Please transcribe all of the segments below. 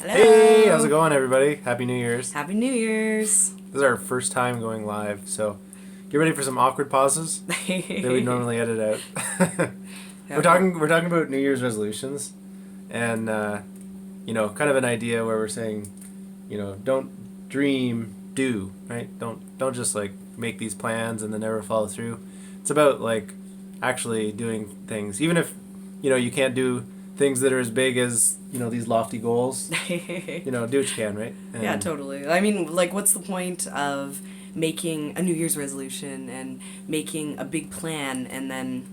Hello. Hey, how's it going, everybody? Happy New Year's. Happy New Year's. This is our first time going live, so get ready for some awkward pauses that we normally edit out. We're talking about New Year's resolutions, and kind of an idea where we're saying, don't dream, do, right? Don't just like make these plans and then never follow through. It's about like actually doing things, even if you can't do things that are as big as these lofty goals. Do what you can, right? And yeah, totally. I mean, like, what's the point of making a New Year's resolution and making a big plan and then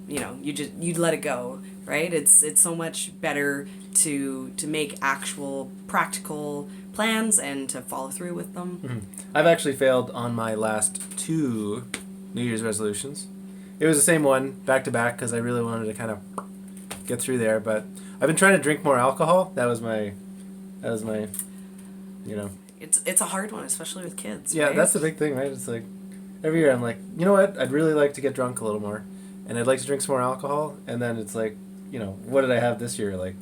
you let it go, right? It's so much better to make actual practical plans and to follow through with them. Mm-hmm. I've actually failed on my last 2 New Year's resolutions. It was the same one back to back because I really wanted to kind of get through there, but I've been trying to drink more alcohol. That was my It's a hard one, especially with kids. Yeah, right? that's the big thing, right? It's like every year I'm like, you know what? I'd really like to get drunk a little more, and I'd like to drink some more alcohol. And then it's like, what did I have this year? Like,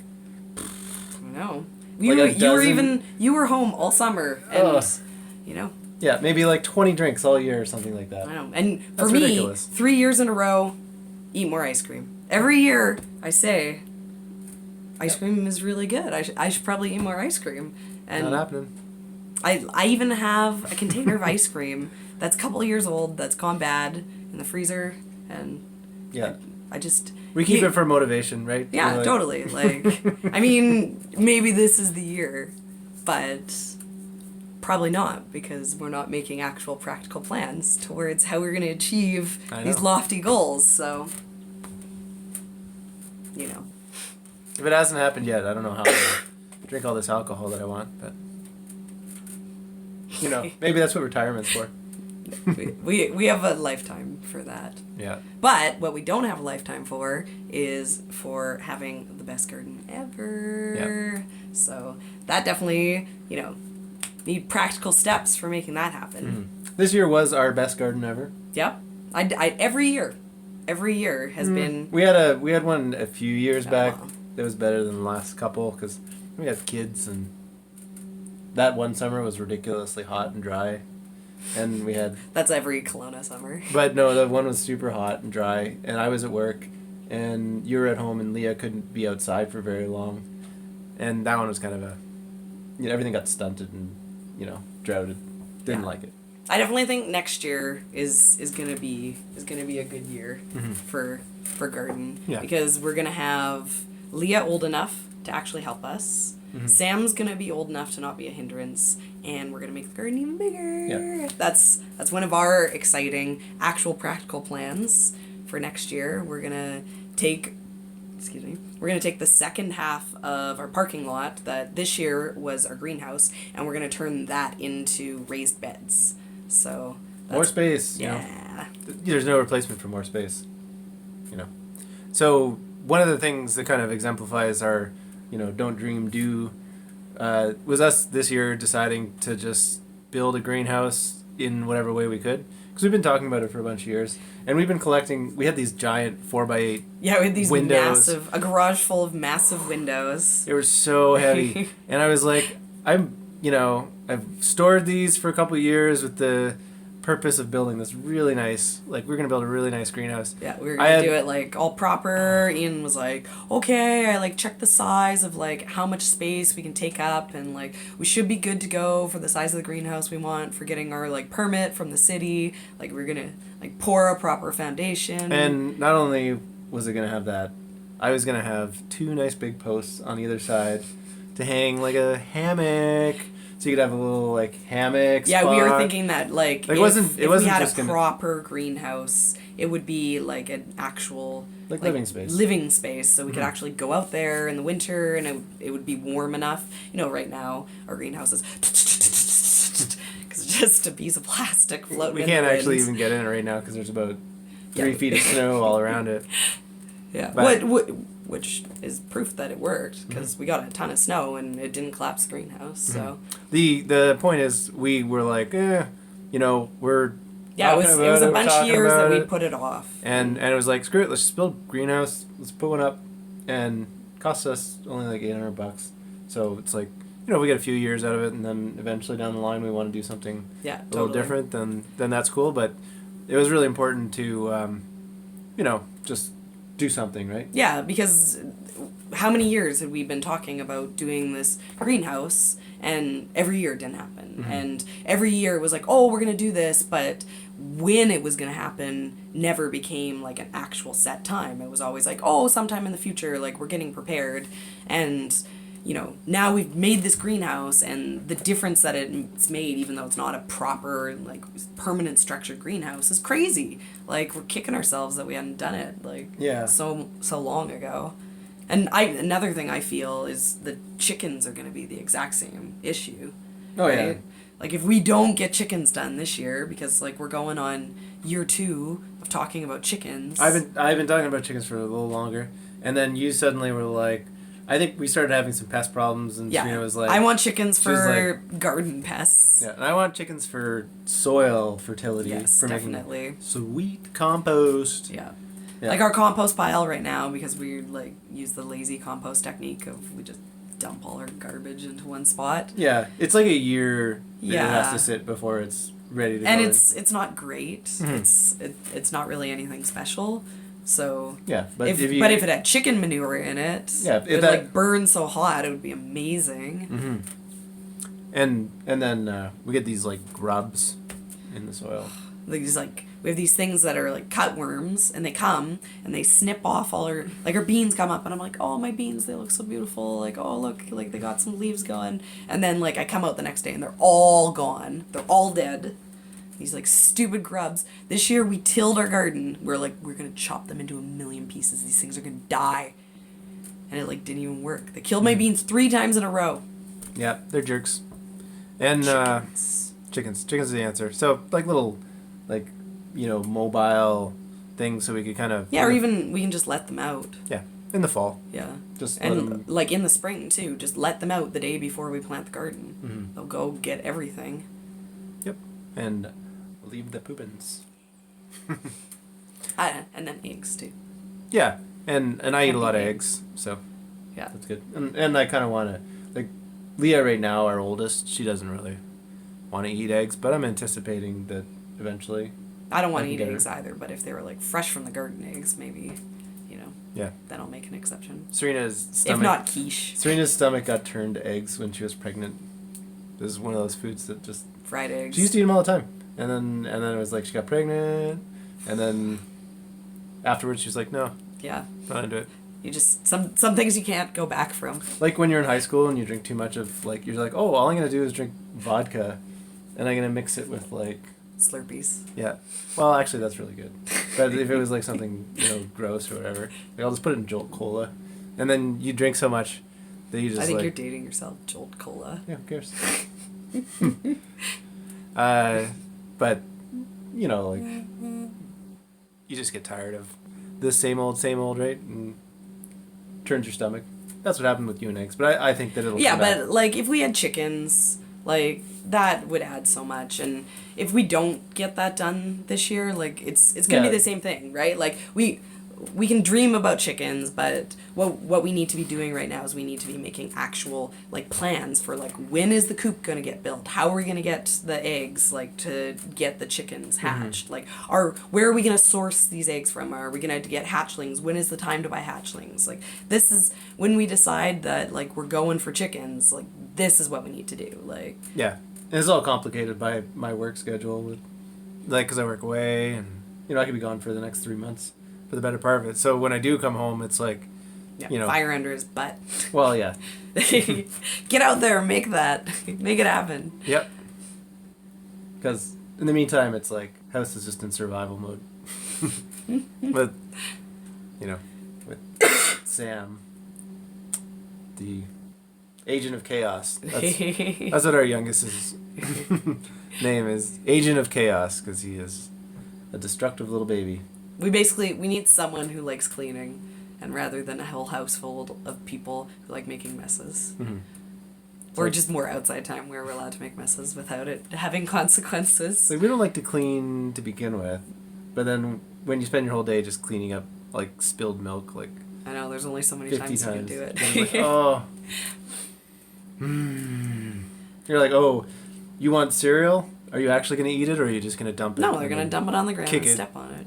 no, you were home all summer, and Yeah, maybe like 20 drinks all year or something like that. I know. And for That's me, ridiculous. 3 years in a row, eat more ice cream. Every year, I say, ice cream is really good. I should probably eat more ice cream. And Not happening. I even have a container of ice cream that's a couple of years old that's gone bad in the freezer, and Yeah. I just... We keep it for motivation, right? Yeah, Like, totally. Like, I mean, maybe this is the year, but probably not, because we're not making actual practical plans towards how we're going to achieve these lofty goals, so... If it hasn't happened yet, I don't know how to drink all this alcohol that I want, but maybe that's what retirement's for. we have a lifetime for that. Yeah. But what we don't have a lifetime for is for having the best garden ever. Yeah. So that definitely, need practical steps for making that happen. Mm-hmm. This year was our best garden ever. Yep. I every year has been... We had one a few years back wow. that was better than the last couple because we had kids, and that one summer was ridiculously hot and dry, and we had... That's every Kelowna summer. But no, the one was super hot and dry, and I was at work, and you were at home, and Leah couldn't be outside for very long, and that one was kind of everything got stunted and, droughted. Didn't like it. I definitely think next year is gonna be a good year for garden, because we're gonna have Leah old enough to actually help us. Mm-hmm. Sam's gonna be old enough to not be a hindrance, and we're gonna make the garden even bigger. Yeah. That's one of our exciting actual practical plans for next year. We're gonna take the second half of our parking lot that this year was our greenhouse, and we're gonna turn that into raised beds. So more space. Yeah. There's no replacement for more space. So one of the things that kind of exemplifies our, don't dream, do, was us this year deciding to just build a greenhouse in whatever way we could. Because we've been talking about it for a bunch of years. And we've been collecting, we had these giant 4x8 Yeah, we had these windows. a garage full of massive windows. They were so heavy. And I was like, I've stored these for a couple of years with the purpose of building this really nice, we're going to build a really nice greenhouse. Yeah, we were going to do it, all proper. Ian was like, okay, I, checked the size of, how much space we can take up, and, we should be good to go for the size of the greenhouse we want for getting our, permit from the city. We're going to, pour a proper foundation. And not only was it going to have that, I was going to have 2 nice big posts on either side to hang, a hammock. So you could have a little hammock spot. Yeah, we were thinking that if we had a proper greenhouse, it would be an actual living space. Living space, so we could actually go out there in the winter, and it would be warm enough. Right now our greenhouse is because it's just a piece of plastic floating. We can't actually even get in it right now because there's about 3 feet of snow all around it. Yeah, which is proof that it worked, because we got a ton of snow and it didn't collapse the greenhouse. So the point is, we were like, we're it was a bunch of years that we put it off, and it was like, screw it, let's just build a greenhouse, let's put one up, and it cost us only $800. So it's you know, if we get a few years out of it, and then eventually down the line we want to do something Yeah, a little different, then that's cool. But it was really important to, you know, just do something, right? Yeah, because how many years had we been talking about doing this greenhouse, and every year it didn't happen. Mm-hmm. And every year it was like, oh, we're going to do this, but when it was going to happen never became like an actual set time. It was always like, oh, sometime in the future, like we're getting prepared. And, you know, now we've made this greenhouse, and the difference that it's made, even though it's not a proper, like, permanent structured greenhouse, is crazy. Like, we're kicking ourselves that we hadn't done it, like, Yeah. so long ago. And another thing I feel is the chickens are going to be the exact same issue. Oh, yeah. Like, if we don't get chickens done this year, because, like, we're going on year 2 of talking about chickens. I've been talking about chickens for a little longer, and then you suddenly were like, I think we started having some pest problems, and Yeah, Serena was like, I want chickens she was for garden pests. yeah, and I want chickens for soil fertility, Yes, for definitely. making sweet compost. Yeah. Yeah. Like our compost pile right now, because we like use the lazy compost technique of we just dump all our garbage into one spot. Yeah, it's like a year that it has Yeah. to sit before it's ready to And go. it's not great. Mhm. It's not really anything special. So Yeah, but if if you but if it had chicken manure in it, Yeah, if it would that- like burn so hot, it would be amazing. Mm-hmm. And then we get these like grubs in the soil. Like these like we have these things that are like cutworms, and they come and they snip off all our like our beans come up, and I'm like, oh, my beans, they look so beautiful, like, oh, look, like they got some leaves going, and then like I come out the next day and they're all gone, they're all dead. These like stupid grubs. This year we tilled our garden. We're like, we're gonna chop them into a million pieces. These things are gonna die. And it like didn't even work. They killed my beans 3 times in a row. Yeah, they're jerks. And chickens. Chickens is the answer. So like little, like, you know, mobile things, so we could kind of Yeah, or even we can just let them out. yeah, in the fall. Yeah. Just let And them. like in the spring too, just let them out the day before we plant the garden. Mhm. They'll go get everything. Yep. And leave the poopins. And then eggs too. Yeah, and I eat a lot of Eggs. eggs, so Yeah. that's good. And I kind of want to, like, Leah right now, our oldest, she doesn't really want to eat eggs, but I'm anticipating that eventually. I don't want I to can eat get her. eggs either, but if they were like fresh from the garden eggs, maybe, you know, Yeah. then I'll make an exception. Serena's stomach. If not quiche, Serena's stomach got turned to eggs when she was pregnant. This is one of those foods that just fried eggs. she used to eat them all the time, and then it was like she got pregnant, and then afterwards she was like, no, Yeah. not into it. You just some things you can't go back from. Like when you're in high school and you drink too much of, like, you're like, oh, all I'm gonna do is drink vodka, and I'm gonna mix it with like, Slurpees. yeah, well actually that's really good, but if it was like something, you know, gross or whatever, like I'll just put it in Jolt Cola, and then you drink so much that you just I think like, you're dating yourself, Jolt Cola. yeah, who cares? But you know, like, you just get tired of the same old, right? And turns your stomach. That's what happened with you and eggs. But I think that it'll Yeah, come back. but like if we had chickens, like that would add so much, and if we don't get that done this year, like it's gonna Yeah. be the same thing, right? Like we can dream about chickens, but what we need to be doing right now is we need to be making actual like plans for like when is the coop gonna get built? How are we gonna get the eggs like to get the chickens hatched? Like where are we gonna source these eggs from? Are we gonna get hatchlings? When is the time to buy hatchlings? Like this is when we decide that like we're going for chickens, like this is what we need to do. Like Yeah, and it's all complicated by my work schedule, with, like, because I work away, and you know I could be gone for the next 3 months for the better part of it. So when I do come home, it's like, yeah, you know, fire under his butt. well, yeah, Get out there, make it happen. yep. Because in the meantime, it's like house is just in survival mode. But you know, with Sam, the agent of chaos. That's what our youngest's name is. Agent of Chaos, because he is a destructive little baby. We need someone who likes cleaning, and rather than a whole household of people who like making messes. Mm-hmm. Or like- just more outside time where we're allowed to make messes without it having consequences. Like, we don't like to clean to begin with, but then when you spend your whole day just cleaning up, like, spilled milk, like, I know, there's only so many 50 times you can times, do it. then it's like, oh. You're like, oh, you want cereal? Are you actually going to eat it, or are you just going to dump it? No, they're going to dump it on the ground and step on it.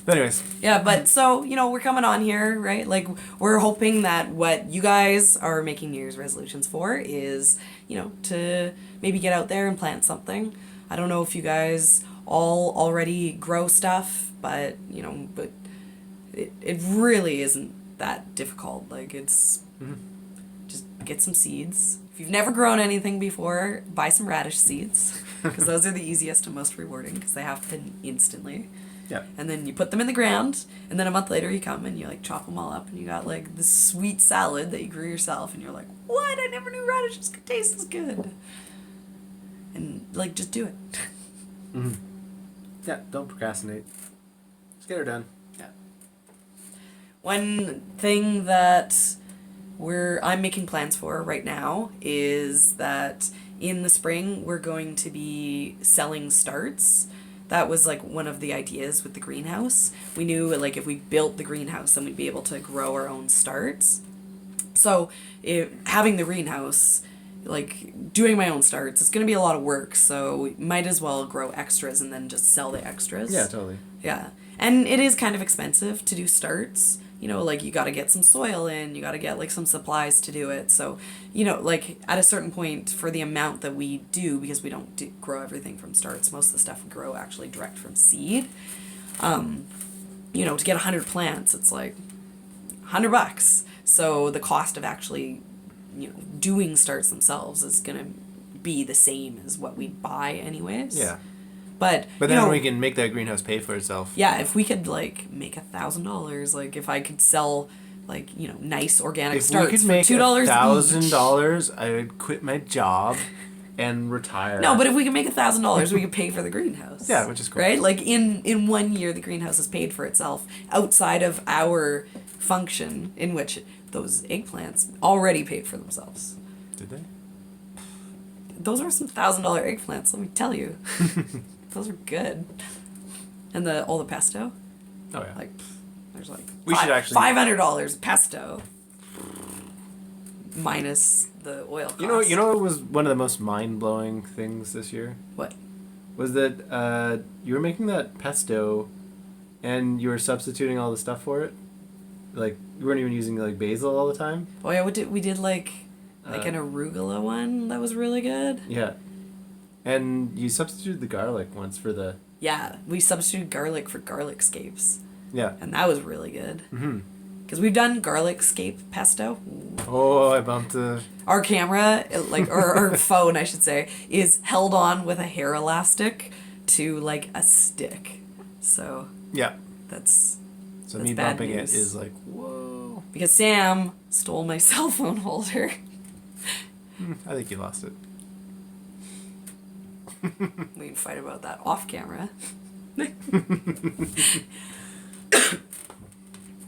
But anyways. Yeah, but so, we're coming on here, right? Like, we're hoping that what you guys are making New Year's resolutions for is, to maybe get out there and plant something. I don't know if you guys all already grow stuff, but, but it really isn't that difficult. Like, it's just get some seeds. If you've never grown anything before, buy some radish seeds, because those are the easiest and most rewarding, because they happen instantly. Yeah. And then you put them in the ground, and then a month later you come and you chop them all up, and you got this sweet salad that you grew yourself, and you're like, what? I never knew radishes could taste this good. And just do it. Mm-hmm. Yeah, don't procrastinate. Just get her done. Yeah. One thing that I'm making plans for right now is that in the spring we're going to be selling starts. That was one of the ideas with the greenhouse. We knew if we built the greenhouse, then we'd be able to grow our own starts. So having the greenhouse, doing my own starts, it's going to be a lot of work. So we might as well grow extras and then just sell the extras. Yeah, totally. Yeah. And it is kind of expensive to do starts. You got to get some soil in, you got to get some supplies to do it. So, at a certain point, for the amount that we do, because we don't grow everything from starts, most of the stuff we grow actually direct from seed. To get 100 plants, it's $100. So the cost of actually, doing starts themselves is going to be the same as what we'd buy anyways. Yeah. But then we can make that greenhouse pay for itself. Yeah, if we could make $1,000, if I could sell nice organic starts for $2 each. If we could make $1,000, I would quit my job and retire. No, but if we could make $1,000, we could pay for the greenhouse. Yeah, which is cool. Right? In 1 year, the greenhouse is paid for itself outside of our function, in which those eggplants already paid for themselves. Did they? Those are some $1,000 eggplants, let me tell you. Those are good. And all the pesto. Oh yeah. There's we should actually $500 pesto minus the oil cost. You know what was one of the most mind-blowing things this year? What? Was that you were making that pesto and you were substituting all the stuff for it? You weren't even using basil all the time? Oh yeah, we did an arugula one that was really good. Yeah. And you substituted the garlic once for the... Yeah, we substituted garlic for garlic scapes. Yeah. And that was really good. Mm-hmm. Because we've done garlic scape pesto. Oh, I bumped the... Our camera, or our phone, I should say, is held on with a hair elastic to, a stick. So... Yeah. That's me bad bumping news. it is whoa. Because Sam stole my cell phone holder. I think you lost it. We can fight about that off camera.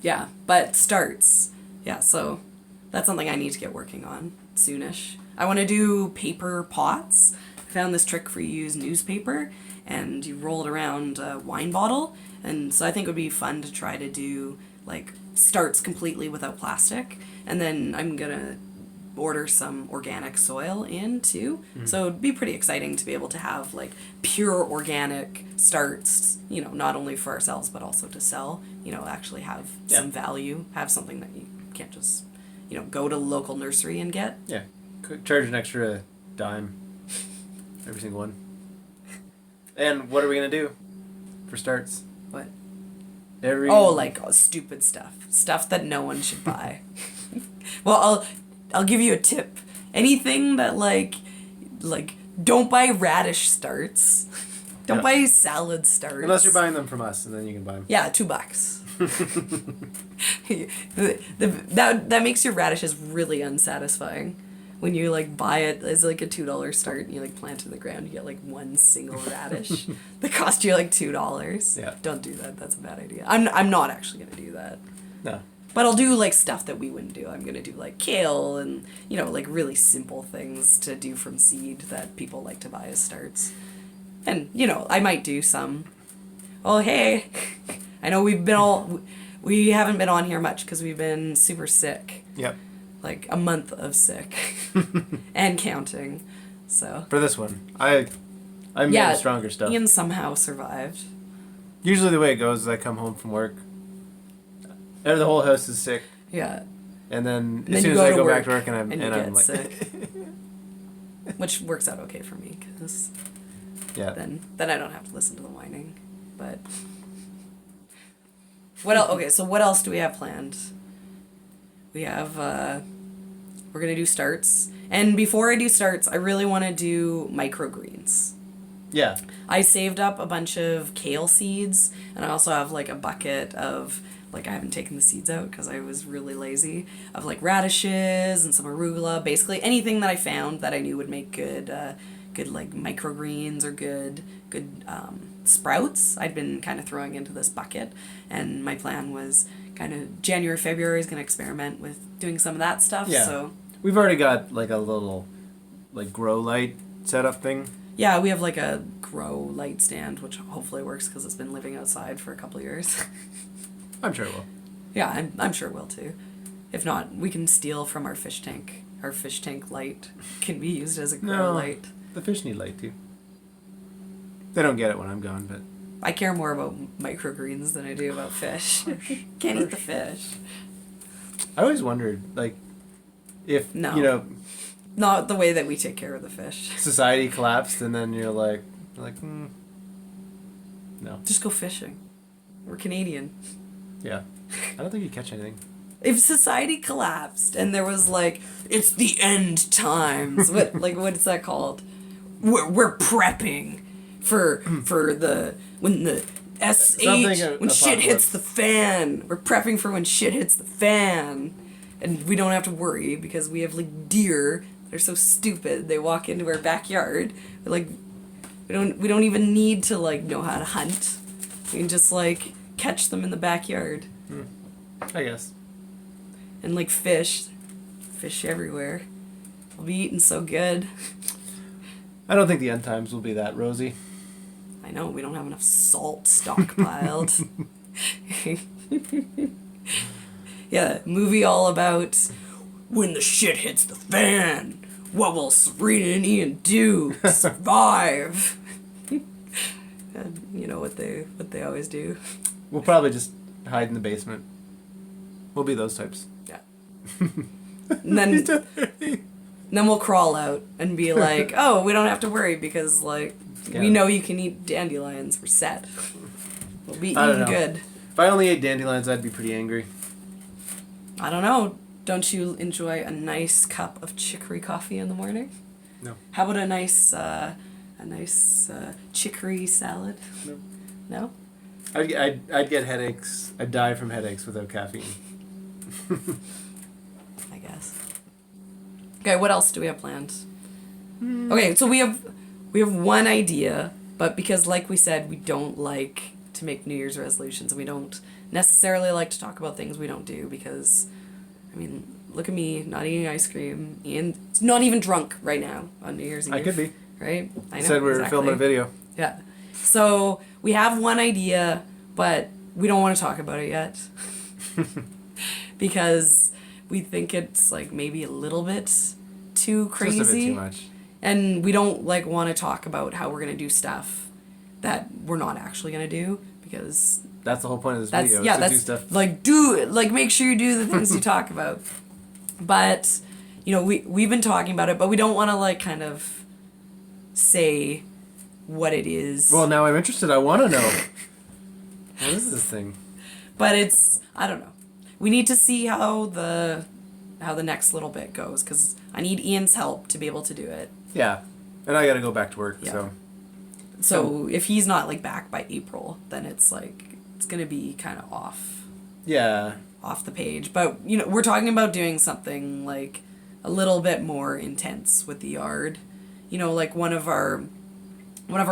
Yeah, but starts. Yeah, so that's something I need to get working on soonish. I want to do paper pots. I found this trick for you use newspaper and you roll it around a wine bottle. And so I think it would be fun to try to do starts completely without plastic. And then I'm going to order some organic soil in too. Mm-hmm. So it'd be pretty exciting to be able to have pure organic starts, not only for ourselves but also to sell, actually have some value, have something that you can't just, go to local nursery and get. Yeah. Charge an extra dime every single one. And what are we going to do for starts? What? Stupid stuff. Stuff that no one should buy. Well, I'll give you a tip. Anything that don't buy radish starts. Don't buy salad starts. Unless you're buying them from us, and then you can buy them. Yeah, $2. That makes your radishes really unsatisfying. When you buy it as a $2 start and you plant it in the ground, you get one single radish that cost you $2. Yeah. Don't do that. That's a bad idea. I'm not actually gonna do that. No. But I'll do stuff that we wouldn't do. I'm gonna do kale and really simple things to do from seed that people like to buy as starts. And I might do some. Oh hey, I know we haven't been on here much because we've been super sick. Yep. like a month of sick and counting. So For this one, I made yeah, stronger stuff. Ian somehow survived. Usually the way it goes is I come home from work, and the whole house is sick, Yeah, and then and as then soon you as go I to go work back to work and I'm and you get like, sick. Which works out okay for me because yeah. then I don't have to listen to the whining. But what else? Okay, so what else do we have planned? We have we're gonna do starts, and before I do starts, I really want to do microgreens. Yeah. I saved up a bunch of kale seeds, and I also have like a bucket of like I haven't taken the seeds out because I was really lazy of like radishes and some arugula, basically anything that I found that I knew would make good like microgreens or good sprouts. I'd been kind of throwing into this bucket, and my plan was kind of January February is gonna experiment with doing some of that stuff. Yeah. So We've already got like a little like grow light setup thing. yeah, we have like a grow light stand, which hopefully works because it's been living outside for a couple of years. I'm sure it will. Yeah, I'm sure it will too. If not, we can steal from our fish tank. Our fish tank light can be used as a grow No. light. The fish need light too. They don't get it when I'm gone, but I care more about microgreens than I do about fish. Can't eat the fish. I always wondered like if No. you know Not the way that we take care of the fish. society collapsed and then you're like no. Just go fishing. We're Canadian. Yeah. I don't think you catch anything. If society collapsed and there was like, it's the end times. What's that called? We're prepping for the when the when shit hits the fan. We're prepping for when shit hits the fan, and we don't have to worry because we have like deer that are so stupid they walk into our backyard. Like we don't even need to like know how to hunt. We can just like catch them in the backyard. I guess. And like fish everywhere. We'll be eating so good. I don't think the end times will be that rosy. I know, we don't have enough salt stockpiled. Yeah, movie all about when the shit hits the fan. What will Serena and Ian do to survive? And you know what they always do. We'll probably just hide in the basement. We'll be those types. Yeah. And then we'll crawl out and be like, oh, we don't have to worry because like we know you can eat dandelions. We're set. We'll be eating good. If I only ate dandelions, I'd be pretty angry. I don't know. Don't you enjoy a nice cup of chicory coffee in the morning? No. How about a nice chicory salad? No. No? I'd get headaches. I'd die from headaches without caffeine. I guess. Okay, what else do we have planned? Okay, so we have one idea, but because like we said, we don't like to make New Year's resolutions, and we don't necessarily like to talk about things we don't do because, I mean, look at me, not eating ice cream. Ian's not even drunk right now on New Year's Eve. I could be. Right? I know. Said we were exactly. filming a video. Yeah. So we have one idea, but we don't want to talk about it yet. Because we think it's like maybe a little bit too crazy. Just a bit too much. And we don't like want to talk about how we're going to do stuff that we're not actually going to do because that's the whole point of this video. Yeah, is to that's do stuff. like do it. Like make sure you do the things you talk about. But you know, we've been talking about it, but we don't want to like kind of say what it is. Well, now I'm interested. I want to know. What is this thing? But it's I don't know. We need to see how the next little bit goes because I need Ian's help to be able to do it. Yeah, and I got to go back to work. Yeah. So if he's not like back by April, then it's like it's gonna be kind of off. Yeah. Off the page, but you know we're talking about doing something like a little bit more intense with the yard. You know, like one of our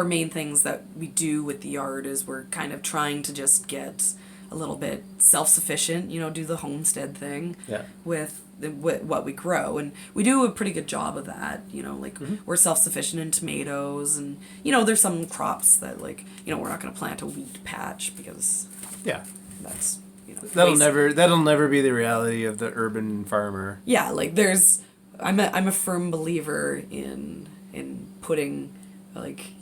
main things that we do with the yard is we're kind of trying to just get a little bit self-sufficient, you know, do the homestead thing with what we grow. And we do a pretty good job of that, you know, like we're self-sufficient in tomatoes and, you know, there's some crops that like, you know, we're not going to plant a wheat patch because that's That'll never be the reality of the urban farmer. Yeah, like I'm a firm believer in putting, like,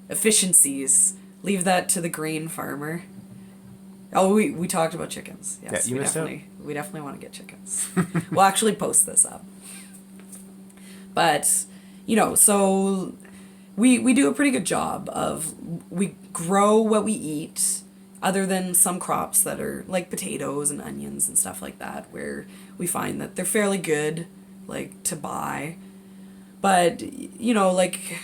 efficiencies. Leave that to the grain farmer. Oh, we talked about chickens. Yes, Yeah, you missed out. We definitely want to get chickens. We'll actually post this up. But, so we do a pretty good job of, we grow what we eat, other than some crops that are like potatoes and onions and stuff like that, where we find that they're fairly good, like, to buy. But, like,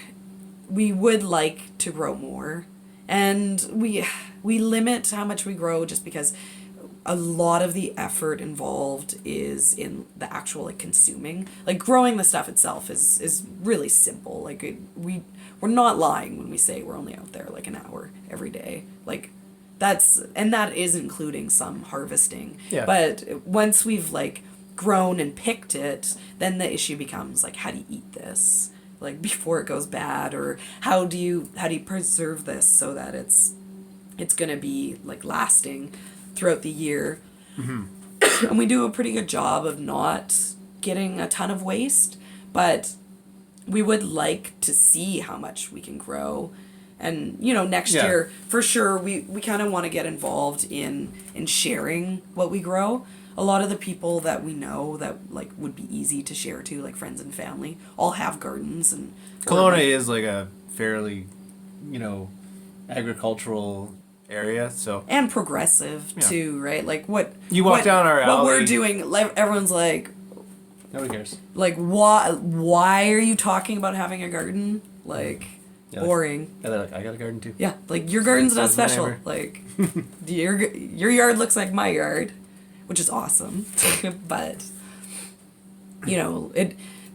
we would like to grow more. And we limit how much we grow just because a lot of the effort involved is in the actual, like, consuming. Like, growing the stuff itself is really simple. Like, we're not lying when we say we're only out there like an hour every day. Like, that is including some harvesting. Yeah. But once we've, like, grown and picked it, then the issue becomes, like, how do you eat this, like, before it goes bad, or how do you preserve this so that it's gonna be, like, lasting throughout the year. Mm-hmm. And we do a pretty good job of not getting a ton of waste, but we would like to see how much we can grow. And, next year, for sure, we kind of want to get involved in sharing what we grow. A lot of the people that we know that, like, would be easy to share to, like friends and family, all have gardens. And Kelowna is like a fairly, agricultural area, so. And progressive, too, right? Like, you walk down our alley. What we're doing, everyone's like, nobody cares. Like, why are you talking about having a garden? Like, boring. Yeah, they're like, I got a garden too. Yeah, like, your garden's not special. Like, your yard looks like my yard, which is awesome. But,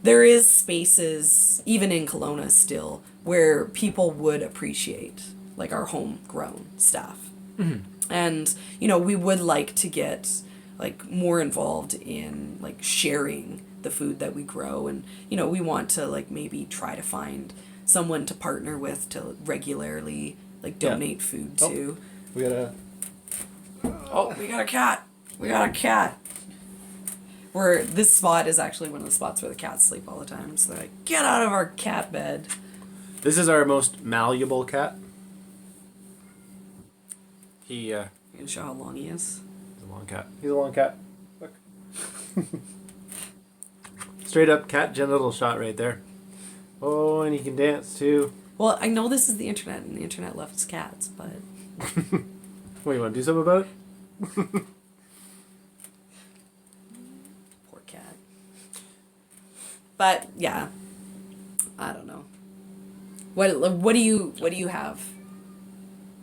there is spaces, even in Kelowna still, where people would appreciate, like, our homegrown stuff. Mm-hmm. And, we would like to get, like, more involved in, like, sharing the food that we grow. And, we want to, like, maybe try to find someone to partner with to regularly, like, donate food to. We got a cat. We got a cat. Where this spot is actually one of the spots where the cats sleep all the time. So they're like, get out of our cat bed. This is our most malleable cat. You can show how long he is. He's a long cat. He's a long cat. Look. Straight up cat genital shot right there. Oh, and he can dance too. Well, I know this is the internet, and the internet loves cats, but... What, you want to do something about it? Poor cat. But, yeah. I don't know. What do you have?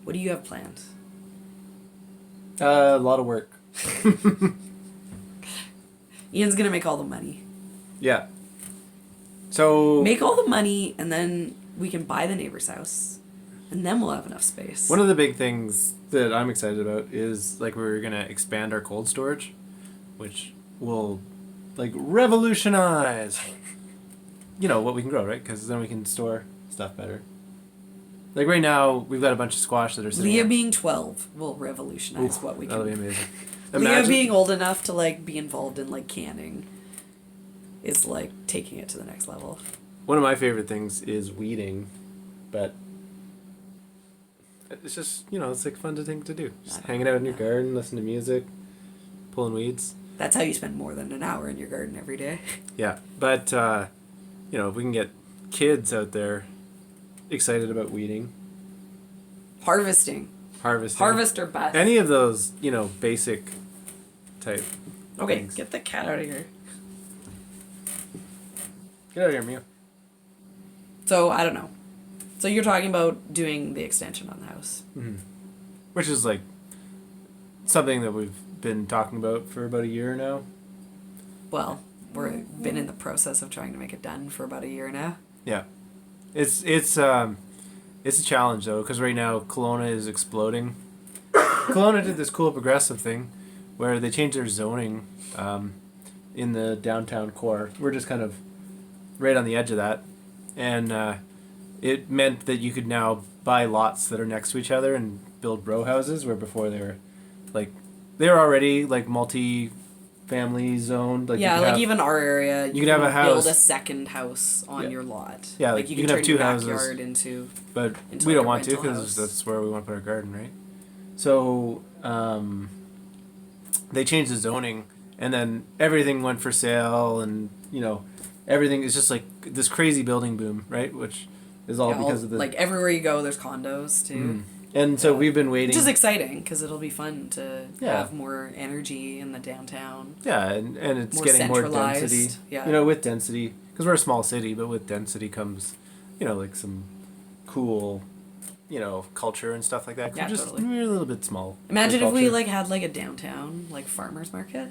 What do you have planned? A lot of work. Ian's gonna make all the money. Yeah. So... Make all the money, and then we can buy the neighbor's house. And then we'll have enough space. One of the big things that I'm excited about is, like, we're going to expand our cold storage, which will, like, revolutionize, what we can grow, right? Because then we can store stuff better. Like, right now, we've got a bunch of squash that are sitting Leah being 12 will revolutionize what we can. That'll be amazing. Leah being old enough to, like, be involved in, like, canning is, like, taking it to the next level. One of my favorite things is weeding, but it's just, it's, like, fun thing to do. Just hanging out in your garden, listening to music, pulling weeds. That's how you spend more than an hour in your garden every day. Yeah, but, if we can get kids out there excited about weeding. Harvesting. Harvest or bust. Any of those, basic type things. Get the cat out of here. Get out of here, Mia. So, I don't know. So you're talking about doing the extension on the house. Mm-hmm. Which is, like, something that we've been talking about for about a year now. Well, we've been in the process of trying to make it done for about a year now. Yeah. It's a challenge, though, because right now Kelowna is exploding. Kelowna did this cool progressive thing where they changed their zoning in the downtown core. We're just kind of right on the edge of that. And it meant that you could now buy lots that are next to each other and build row houses, where before they were, like, they're already like multi-family zoned. Like yeah, you could like have, even our area, you could have a build house. a second house on Yeah. your lot. Yeah, like you you can can turn have your two backyard houses. into. But into we like don't a want to rental because house. that's where we want to put our garden, right? So they changed the zoning, and then everything went for sale, and everything is just like this crazy building boom, right? Which is all Yeah, because of the like everywhere you go, there's condos too. Mm. And so Yeah. we've been waiting. Which is exciting because it'll be fun to Yeah. have more energy in the downtown. Yeah, and it's More getting more centralized, density. yeah. With density, because we're a small city, but with density comes, like some cool, culture and stuff like that. 'Cause Yeah, we're totally. a little bit small. Imagine for if we culture. like had like a downtown like farmers market.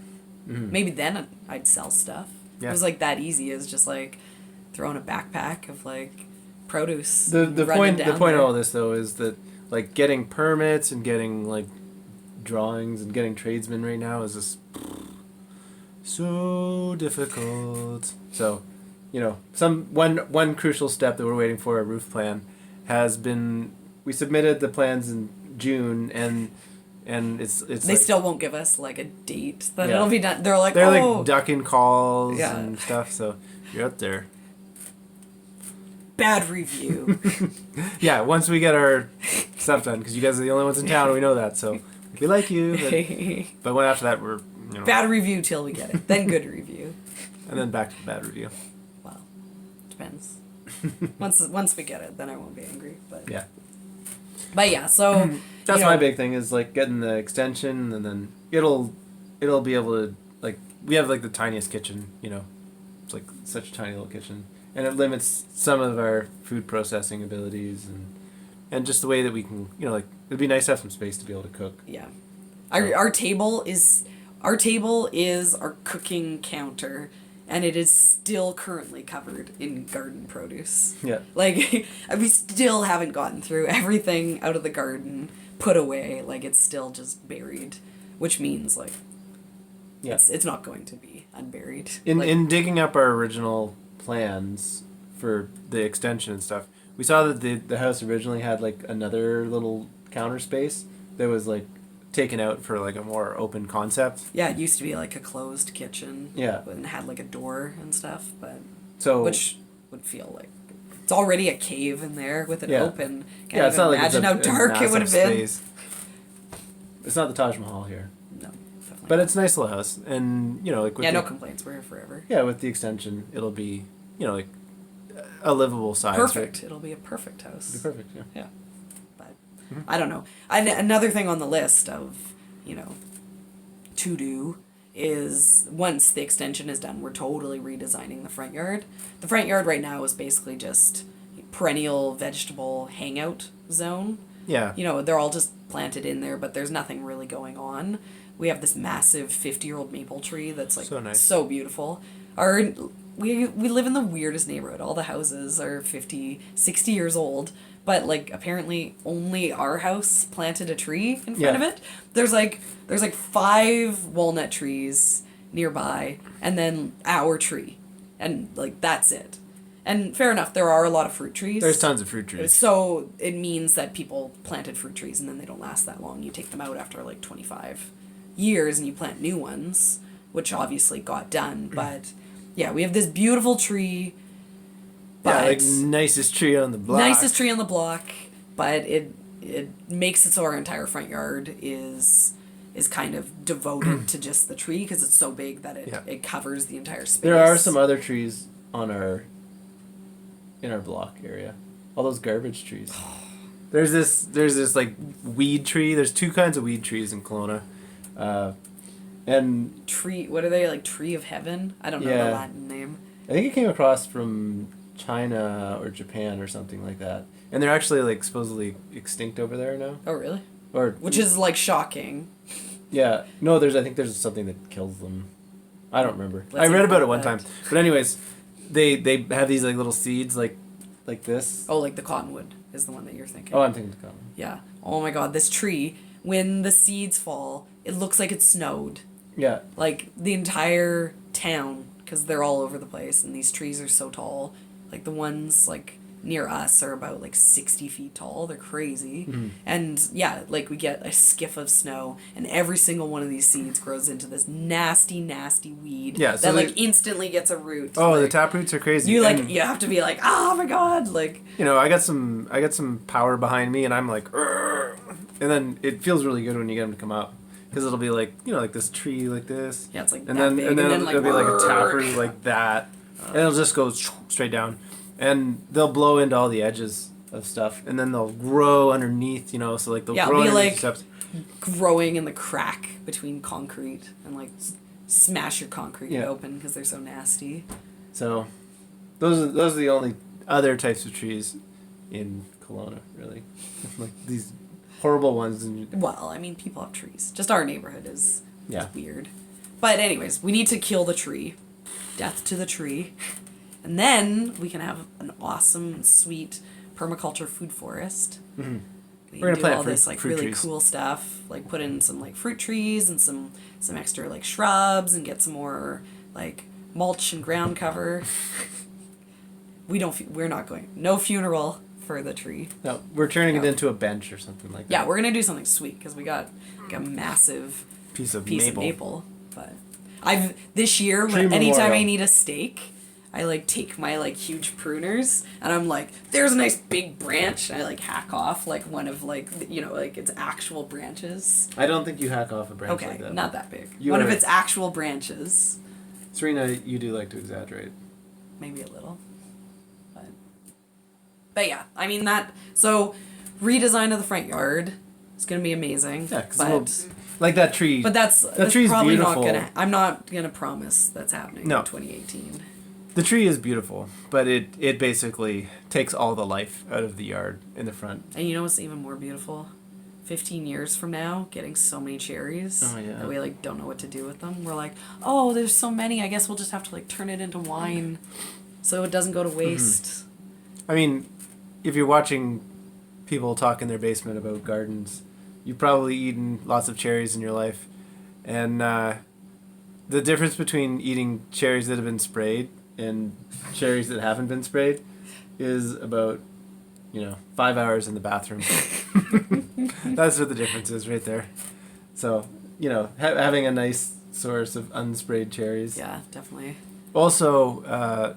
Mhm. Maybe then I'd sell stuff. Yeah. It was like that easy as just like throwing a backpack of like produce. The and running point down of there. all this though is that like getting permits and getting like drawings and getting tradesmen right now is just so difficult. So, one crucial step that we're waiting for, a roof plan, has been we submitted the plans in June and it's They like, still won't give us like a date that Yeah. it'll be done. They're like, they're oh, like ducking calls Yeah. and stuff. So you're up there. bad review. Yeah, once we get our stuff done, because you guys are the only ones in town, we know that. So we like you, but when after that we're Bad review till we get it. Then good review. and then back to bad review. Well, depends. Once we get it, then I won't be angry. But Yeah. But yeah, so That's you my know, big thing is like getting the extension, and then it'll be able to like we have like the tiniest kitchen, it's like such a tiny little kitchen, and it limits some of our food processing abilities and just the way that we can like it'd be nice to have some space to be able to cook. Yeah, our table is our cooking counter, and it is still currently covered in garden produce. Yeah. Like we still haven't gotten through everything out of the garden, put away. Like it's still just buried, which means like Yeah. it's not going to be unburied. In Like, in digging up our original plans for the extension and stuff, we saw that the house originally had like another little counter space that was like taken out for like a more open concept. yeah, it used to be like a closed kitchen. Yeah. And had like a door and stuff, but So which would feel like it's already a cave in there with it Yeah. open. Can't yeah, it's even not like it's imagine a, how dark a it would have massive been. space. It's not the Taj Mahal here, No, definitely. but not. it's a nice little house, and like with yeah, the, no complaints. We're here forever. yeah, with the extension, it'll be like a livable size. Perfect. Right? It'll be a perfect house. It'll be perfect. Yeah. Yeah, but Mhm. I don't know. Another thing on the list of to do is once the extension is done, we're totally redesigning the front yard. The front yard right now is basically just perennial vegetable hangout zone. Yeah. They're all just planted in there, but there's nothing really going on. We have this massive 50-year-old maple tree that's like So nice. so beautiful. We live in the weirdest neighborhood. All the houses are 50, 60 years old, but like apparently only our house planted a tree in front Yeah. of it. There's like 5 walnut trees nearby and then our tree. And like that's it. And fair enough, there are a lot of fruit trees. There's tons of fruit trees. So it means that people planted fruit trees and then they don't last that long. You take them out after like 25 years and you plant new ones, which obviously got done. But yeah, we have this beautiful tree. Yeah, But like nicest tree on the block. nicest tree on the block, but it makes it so our entire front yard is kind of devoted to just the tree because it's so big that Yeah. it covers the entire space. There are some other trees in our block area. All those garbage trees. There's this like weed tree. There's 2 kinds of weed trees in Kelowna. And tree. What are they like? Tree of heaven? I don't know Yeah. the Latin name. I think it came across from China or Japan or something like that. And they're actually like supposedly extinct over there now. Oh really? Or Which is like shocking. yeah. No, I think there's something that kills them. I don't remember. Let's I read about it include one time. that. But anyways, they have these like little seeds like this. Oh, like the cottonwood is the one that you're thinking. Oh, I'm thinking of common. Yeah. Oh my god, this tree, when the seeds fall, it looks like it snowed. Yeah. Like the entire town, because they're all over the place, and these trees are so tall. Like the ones like near us are about like 60 feet tall. They're crazy. Mm-hmm. And yeah, like we get a skiff of snow, and every single one of these seeds grows into this nasty, nasty weed Yeah, so that like instantly gets a root. Oh, like, the taproots are crazy. You like And, you have to be like, oh my god, like you know, I got some power behind me, and I'm like, "Urgh." And then it feels really good when you get them to come up, because it'll be like, you know, like this tree like this. yeah, it's like And that then big, and then like it'll be like a "Rrrr." taproot like that, and it'll just go straight down, and they'll blow into all the edges of stuff, and then they'll grow underneath, you know, so like they'll Yeah, grow it'll be underneath like- steps. growing in the crack between concrete and like smash your concrete Yeah. open because they're so nasty. So, those are the only other types of trees in Kelowna, really, like these horrible ones. And Well, I mean, people have trees. Just our neighborhood is yeah, weird. But anyways, we need to kill the tree. Death to the tree. And then we can have an awesome, sweet permaculture food forest. Mhm. We We're gonna can do plant all this fruit- like fruit really trees. cool stuff. Like put in some like fruit trees and some extra like shrubs and get some more like mulch and ground cover. We're not going. No funeral for the tree. no, we're turning it Yeah. into a bench or something like Yeah, that. we're gonna do something sweet because we got like a massive piece of piece maple. of maple. But I've this year Tree when anytime I memorial. need a steak, I like take my like huge pruners and I'm like, there's a nice big branch. And I like hack off like one of like you know like its actual branches. I don't think you hack off a branch Okay, like that. not that big. You One of are- its actual branches, Serena, you do like to exaggerate. maybe a little. But yeah, I mean that. So redesign of the front yard is gonna be amazing. Yeah, 'cause but we'll- Like that tree. but that's tree's probably beautiful. not gonna. I'm not gonna promise that's happening No. in 2018. The tree is beautiful, but it basically takes all the life out of the yard in the front. And you know what's even more beautiful? 15 years from now, getting so many cherries Oh, yeah. that we like don't know what to do with them. We're like, oh, there's so many. I guess we'll just have to like turn it into wine, so it doesn't go to waste. I mean, if you're watching people talk in their basement about gardens, you've probably eaten lots of cherries in your life, and the difference between eating cherries that have been sprayed and cherries that haven't been sprayed is about 5 hours in the bathroom. That's what the difference is right there. So having a nice source of unsprayed cherries. Yeah, definitely. Also,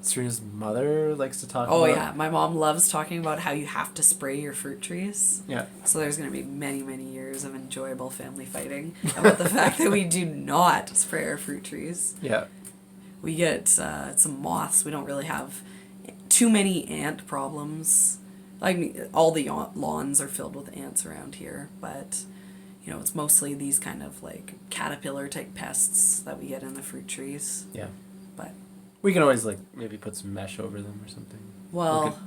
Serena's mother likes to talk Oh about. yeah, my mom loves talking about how you have to spray your fruit trees. Yeah. So there's gonna be many, many years of enjoyable family fighting about the fact that we do not spray our fruit trees. Yeah. We get some moths. We don't really have too many ant problems. I mean, all the lawns are filled with ants around here, but it's mostly these kind of like caterpillar type pests that we get in the fruit trees. Yeah. But We can always maybe put some mesh over them or something. well, Look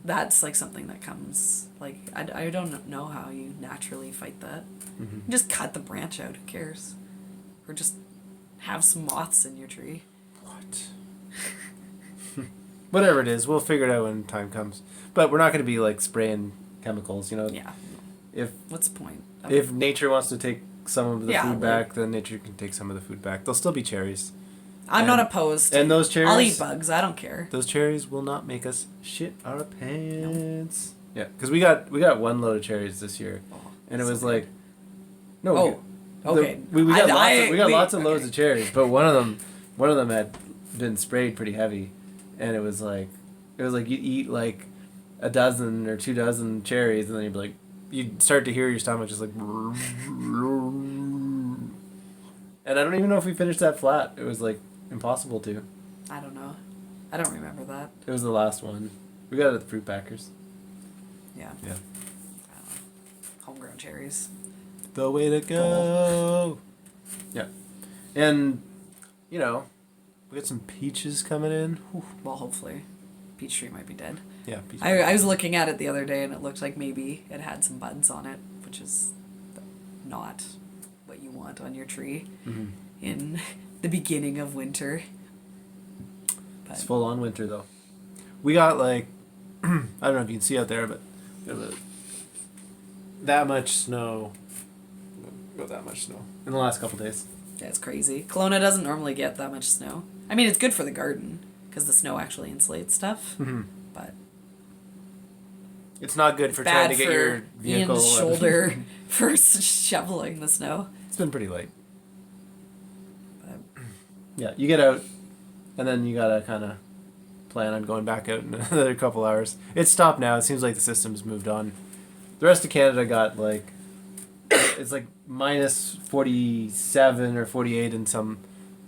that's like something that comes like I don't know how you naturally fight that. Mhm. Just cut the branch out. Who cares? Or just have some moths in your tree. What? Whatever it is, we'll figure it out when time comes. But we're not going to be spraying chemicals. Yeah. If What's the point? if nature wants to take some of the Yeah, food like- back, then nature can take some of the food back. There'll still be cherries. I'm not and- opposed. To and those cherries. I'll eat bugs. I don't care. Those cherries will not make us shit our pants. Yeah, because we got one load of cherries this year, Oh, and it was so like, good. no. Oh, okay. We got lots of okay. loads of cherries, but one of them had been sprayed pretty heavy, and it was like you eat like a dozen or 2 dozen cherries, and then you'd be like, you'd start to hear your stomach just like. And I don't even know if we finished that flat. It was impossible to. I don't know. I don't remember that. It was the last one. We got it at the fruit packers. Yeah. Yeah. Homegrown cherries. The way to go. Yeah. And, we got some peaches coming in. Whew. Well, hopefully. Peach tree might be dead. Yeah, peaches. I was looking at it the other day and it looked like maybe it had some buds on it, which is not what you want on your tree Mhm. in the beginning of winter. It's But full on winter, though. We got, I don't know if you can see out there, but we got that much snow. Got that much snow in the last couple days. yeah, it's crazy. Kelowna doesn't normally get that much snow. I mean, it's good for the garden because the snow actually insulates stuff. Mm-hmm. But It's not good for trying to get your vehicle. Ian's shoulder for shoveling the snow. It's been pretty late. Yeah, you get out, and then you gotta kind of plan on going back out in another couple hours. It's stopped now. It seems like the system's moved on. The rest of Canada got like, it's like minus 47 or 48 in some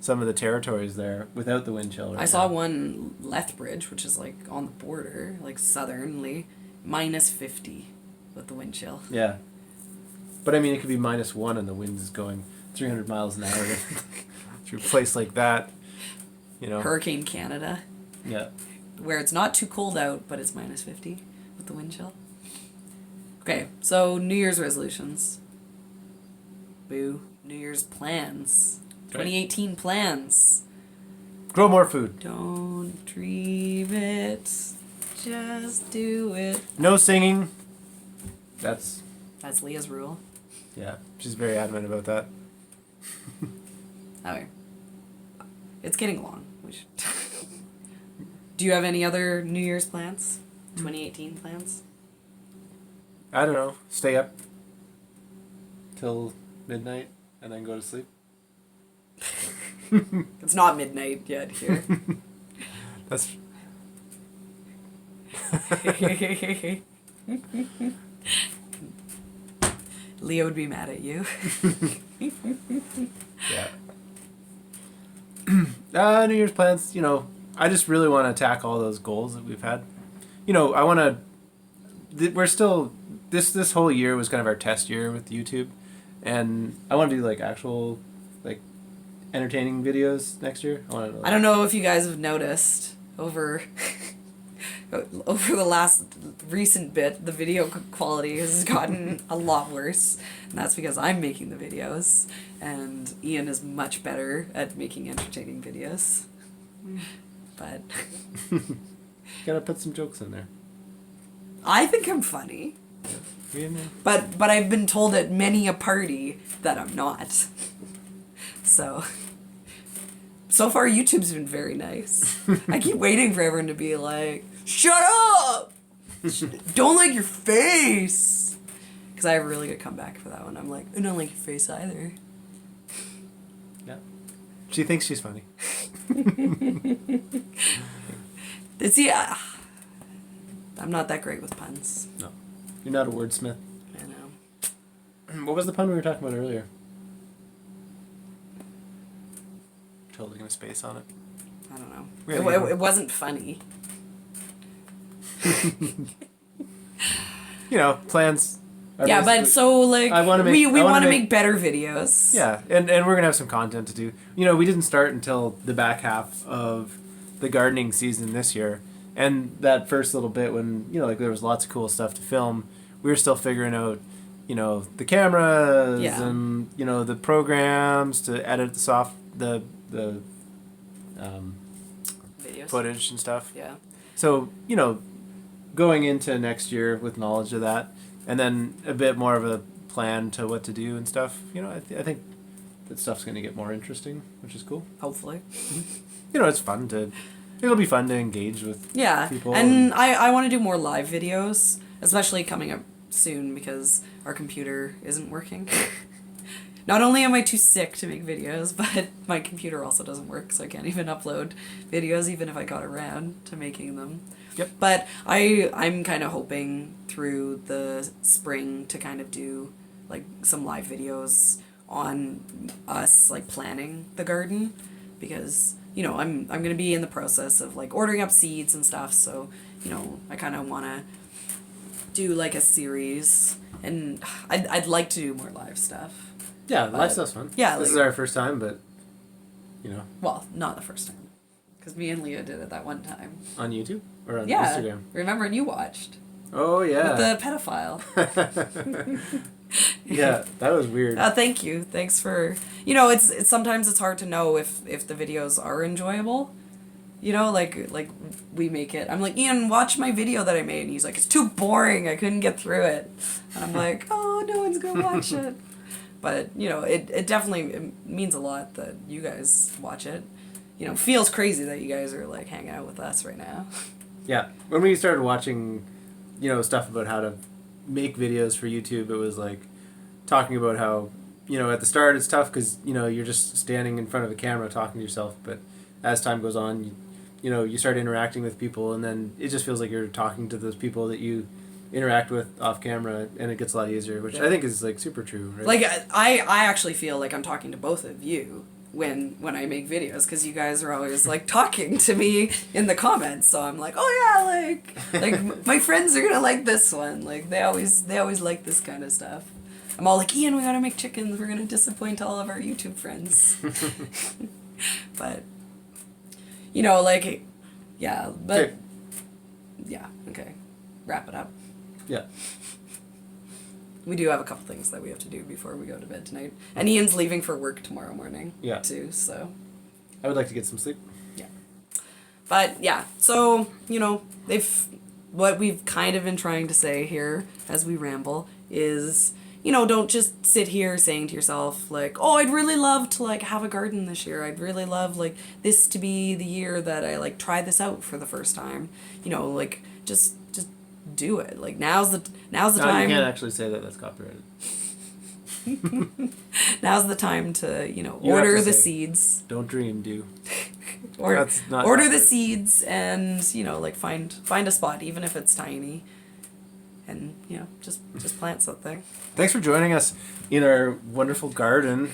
of the territories there without the wind chill. Right I saw one Lethbridge, which is like on the border, like southernly, minus 50 with the wind chill. Yeah. But I mean, it could be -1 and the wind is going 300 miles an hour through a place like that. You know. Hurricane Canada. Yeah. Where it's not too cold out, but it's minus 50 with the wind chill. Okay, so New Year's resolutions. Boo. New Year's plans. 2018 plans. Grow more food. Don't dream it. Just do it. No singing. That's Leah's rule. Yeah, she's very adamant about that. Okay. It's getting long. Do you have any other New Year's plans? 2018 plans? I don't know. Stay up till midnight and then go to sleep. It's not midnight yet here. That's... Leo would be mad at you. Yeah. New Year's plans, you know, I just really want to attack all those goals that we've had. You know, I want to... We're still... This whole year was kind of our test year with YouTube. And I want to do, like, actual, like, entertaining videos next year. I don't know if you guys have noticed over the last recent bit, the video quality has gotten a lot worse. And that's because I'm making the videos. And Ian is much better at making entertaining videos. But... Gotta put some jokes in there. I think I'm funny. Yeah. But I've been told at many a party that I'm not. So far YouTube's been very nice. I keep waiting for everyone to be like, shut up! Don't like your face! Because I have a really good comeback for that one. I'm like, I don't like your face either. Yeah. She thinks she's funny. See, I'm not that great with puns. No. You're not a wordsmith. I know. What was the pun we were talking about earlier? Totally gonna space on it. I don't know. Really? It wasn't funny. You know, plans. Yeah, but so like we want to make better videos. Yeah, and we're gonna have some content to do. You know, we didn't start until the back half of the gardening season this year, and that first little bit when, you know, like there was lots of cool stuff to film, we were still figuring out, you know, the cameras and, you know, the programs to edit the videos, footage and stuff. Yeah. So, you know, going into next year with knowledge of that, and then a bit more of a plan to what to do and stuff, you know, I think that stuff's going to get more interesting, which is cool. Hopefully. You know, it'll be fun to engage with people. And I want to do more live videos, especially coming up soon because our computer isn't working. Not only am I too sick to make videos, but my computer also doesn't work, so I can't even upload videos even if I got around to making them. Yep. But I'm kind of hoping through the spring to kind of do like some live videos on us like planning the garden, because, you know, I'm going to be in the process of like ordering up seeds and stuff, so, you know, I kind of want to do like a series, and I'd like to do more live stuff. Yeah, live stuff's fun. Yeah, this like, is our first time, but, you know. Well, not the first time, because me and Leah did it that one time. On YouTube or on Yeah, Instagram? remember, and you watched. Oh yeah. With the pedophile. Yeah, that was weird. Thank you. Thanks for, you know, it's sometimes it's hard to know if the videos are enjoyable. You know, like we make it. I'm like, Ian, watch my video that I made, and he's like, it's too boring. I couldn't get through it. And I'm like, oh, no one's gonna watch it. But, you know, it definitely means a lot that you guys watch it. You know, feels crazy that you guys are like hanging out with us right now. Yeah, when we started watching stuff about how to make videos for YouTube. It was like talking about how, at the start it's tough because, you're just standing in front of a camera talking to yourself. But as time goes on, you start interacting with people, and then it just feels like you're talking to those people that you interact with off camera, and it gets a lot easier, which I think is like super true, right? Like I actually feel like I'm talking to both of you when I make videos, because you guys are always like talking to me in the comments, so I'm like, oh yeah, like my friends are gonna like this one, like they always like this kind of stuff. I'm all like, Ian, we gotta make chickens, we're gonna disappoint all of our YouTube friends. But like, yeah, but Okay. yeah, okay, wrap it up. Yeah. We do have a couple things that we have to do before we go to bed tonight. And Ian's leaving for work tomorrow morning. Yeah. Too, so. I would like to get some sleep. Yeah. But yeah, so, what we've kind of been trying to say here as we ramble is, don't just sit here saying to yourself like, oh, I'd really love to like have a garden this year. I'd really love like this to be the year that I like try this out for the first time. Like just do it. Like now's the time. You can't actually say that. That's copyrighted. Now's the time to You have order to the say, seeds. Don't dream, do. Or That's not order the copyrighted. seeds and like find a spot, even if it's tiny, and just plant something. Thanks for joining us in our wonderful garden.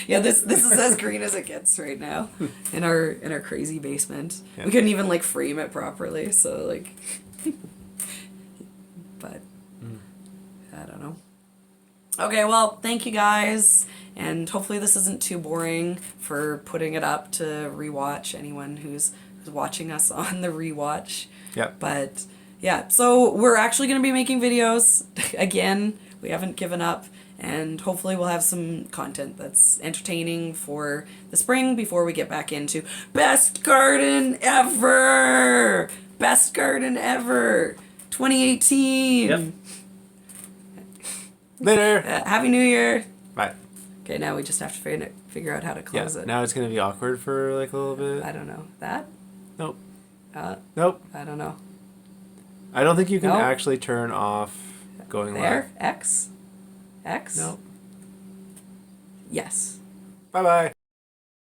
Yeah, this is as green as it gets right now in our crazy basement. Yeah. We couldn't even like frame it properly, so like. But I don't know. Okay, well, thank you guys, and hopefully this isn't too boring for putting it up to rewatch, anyone who's watching us on the rewatch. Yep. But yeah, so we're actually going to be making videos again. We haven't given up, and hopefully we'll have some content that's entertaining for the spring before we get back into Best Garden Ever! Best Garden Ever! 2018! Yep. Later. Happy New Year! Bye. Okay, now we just have to figure out how to close it. Now it's gonna be awkward for like a little bit. I don't know. That? Nope. Nope. I don't know. I don't think you can Nope. actually turn off going There? live. X? Nope. Yes. Bye bye.